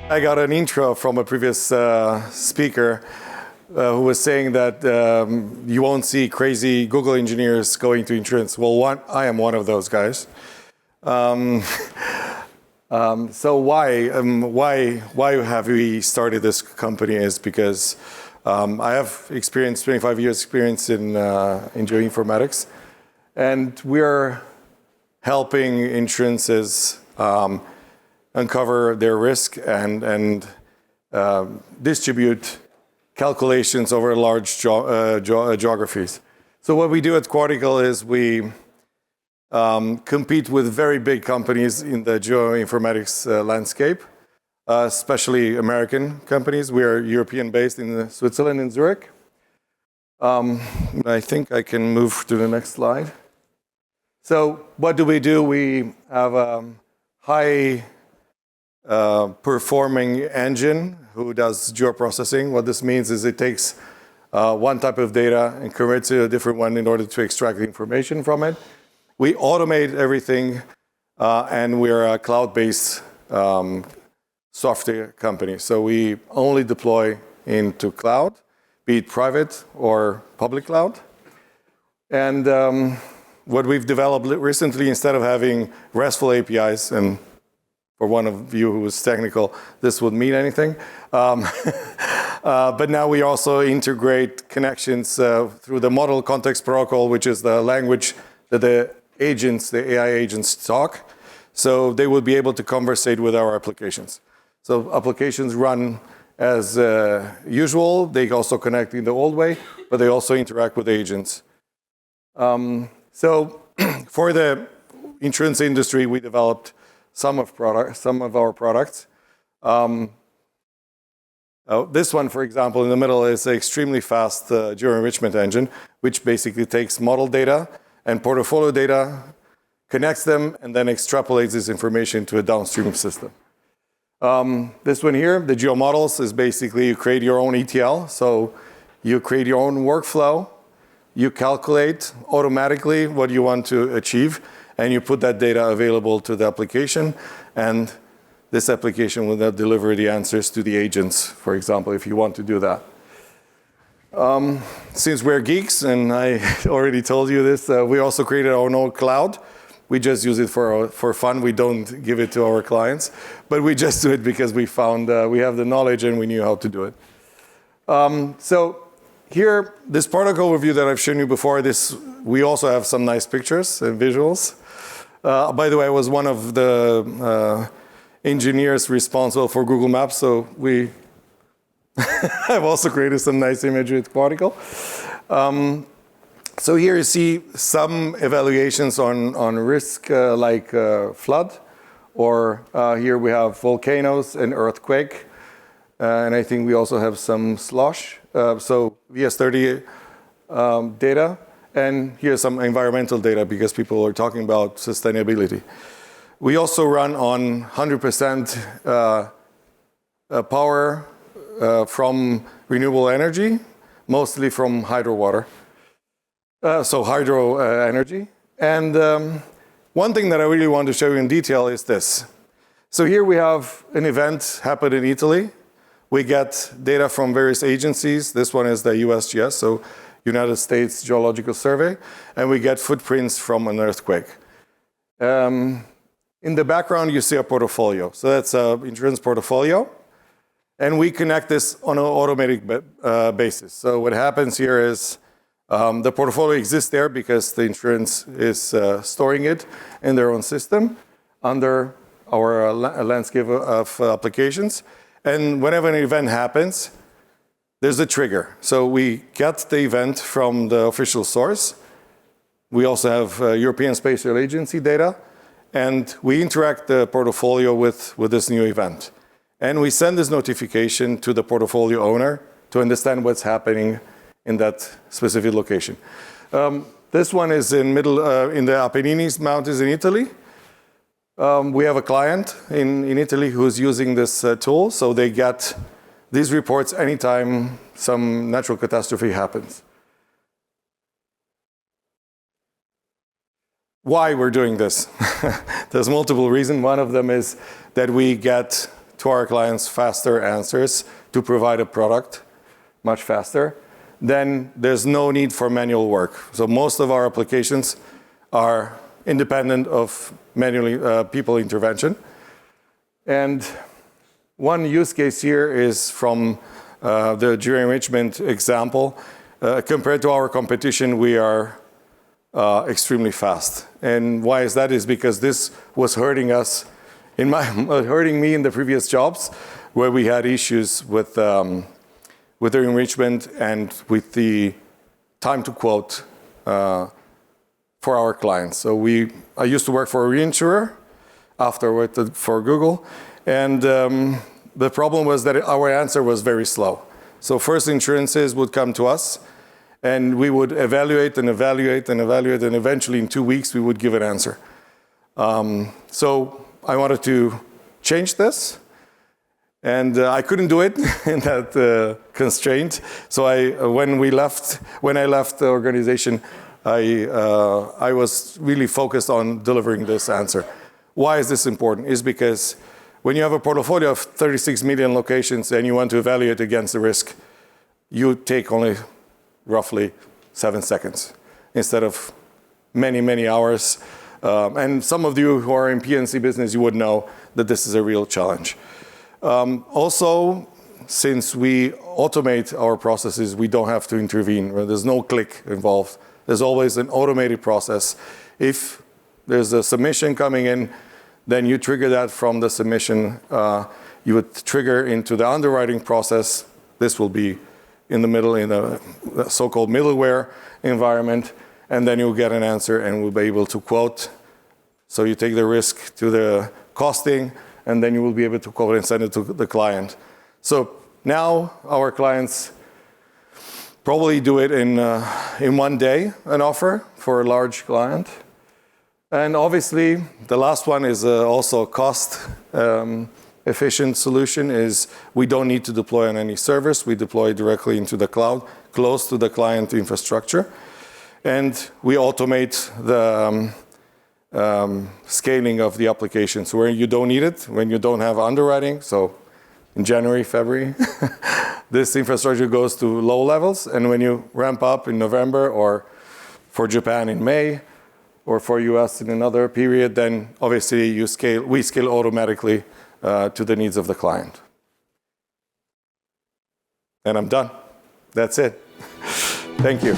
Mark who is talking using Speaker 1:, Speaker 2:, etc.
Speaker 1: I got an intro from a previous speaker who was saying that you won't see crazy Google engineers going to insurance. Well, I am one of those guys. So why have we started this company is because I have 25 years experience in geoinformatics, and we're helping insurances uncover their risk and distribute calculations over large geographies. So what we do at Quarticle is we compete with very big companies in the geoinformatics landscape, especially American companies. We are European-based in Switzerland, in Zurich. I think I can move to the next slide. So what do? We have a high performing engine who does geoprocessing. What this means is it takes one type of data and converts it to a different one in order to extract the information from it. We automate everything, and we're a cloud-based software company. So we only deploy into cloud, be it private or public cloud. And what we've developed recently, instead of having RESTful APIs, and for one of you who is technical, this would mean anything. But now we also integrate connections through the Model Context Protocol, which is the language that the AI agents talk. So they will be able to conversate with our applications. So applications run as usual. They also connect in the old way, but they also interact with agents. So for the insurance industry, we developed some of our products. This one, for example, in the middle is an extremely fast geo-enrichment engine, which basically takes model data and portfolio data, connects them, and then extrapolates this information to a downstream system. This one here, the geomodels, is basically you create your own ETL. So you create your own workflow, you calculate automatically what you want to achieve, and you put that data available to the application, and this application will then deliver the answers to the agents, for example, if you want to do that. Since we're geeks, and I already told you this, we also created our own cloud. We just use it for fun. We don't give it to our clients, but we just do it because we found we have the knowledge and we knew how to do it. So here, this product overview that I've shown you before, we also have some nice pictures and visuals. By the way, I was one of the engineers responsible for Google Maps, so we have also created some nice imagery with Quarticle. So here you see some evaluations on risk like flood, or here we have volcanoes and earthquake, and I think we also have some slush. So VS30 data, and here's some environmental data because people are talking about sustainability. We also run on 100% power from renewable energy, mostly from hydro water. So hydro energy. And one thing that I really want to show you in detail is this. So here we have an event happened in Italy. We get data from various agencies. This one is the USGS, so United States Geological Survey. And we get footprints from an earthquake. In the background, you see a portfolio. So that's an insurance portfolio. And we connect this on an automatic basis. So what happens here is the portfolio exists there because the insurance is storing it in their own system under our landscape of applications. And whenever an event happens, there's a trigger. So we get the event from the official source. We also have European Space Agency data. And we interact the portfolio with this new event. And we send this notification to the portfolio owner to understand what's happening in that specific location. This one is in the Apennines Mountains in Italy. We have a client in Italy who's using this tool, so they get these reports anytime some natural catastrophe happens. Why we're doing this? There's multiple reasons. One of them is that we get to our clients faster answers to provide a product much faster, then there's no need for manual work. So most of our applications are independent of manually people intervention. And one use case here is from the jury enrichment example. Compared to our competition, we are extremely fast. And why is that? Is because this was hurting us, hurting me in the previous jobs, where we had issues with the enrichment and with the time to quote for our clients. So I used to work for a reinsurer, after I worked for Google, and the problem was that our answer was very slow. So first insurances would come to us, and we would evaluate and evaluate and evaluate, and eventually in 2 weeks we would give an answer. So I wanted to change this, and I couldn't do it in that constraint. So when I left the organization, I was really focused on delivering this answer. Why is this important? Is because when you have a portfolio of 36 million locations and you want to evaluate against the risk, you take only roughly 7 seconds instead of many, many hours. And some of you who are in P&C business, you would know that this is a real challenge. Also, since we automate our processes, we don't have to intervene. There's no click involved. There's always an automated process. If there's a submission coming in, then you trigger that from the submission. You would trigger into the underwriting process. This will be in the middle, in the so-called middleware environment, and then you'll get an answer and we'll be able to quote. So you take the risk to the costing, and then you will be able to quote and send it to the client. So now our clients probably do it in 1 day, an offer for a large client. And obviously, the last one is also a cost efficient solution. Is we don't need to deploy on any servers. We deploy directly into the cloud, close to the client infrastructure. And we automate the scaling of the applications where you don't need it, when you don't have underwriting. So in January, February, this infrastructure goes to low levels. And when you ramp up in November, or for Japan in May, or for US in another period, then obviously we scale automatically to the needs of the client. And I'm done. That's it. Thank you.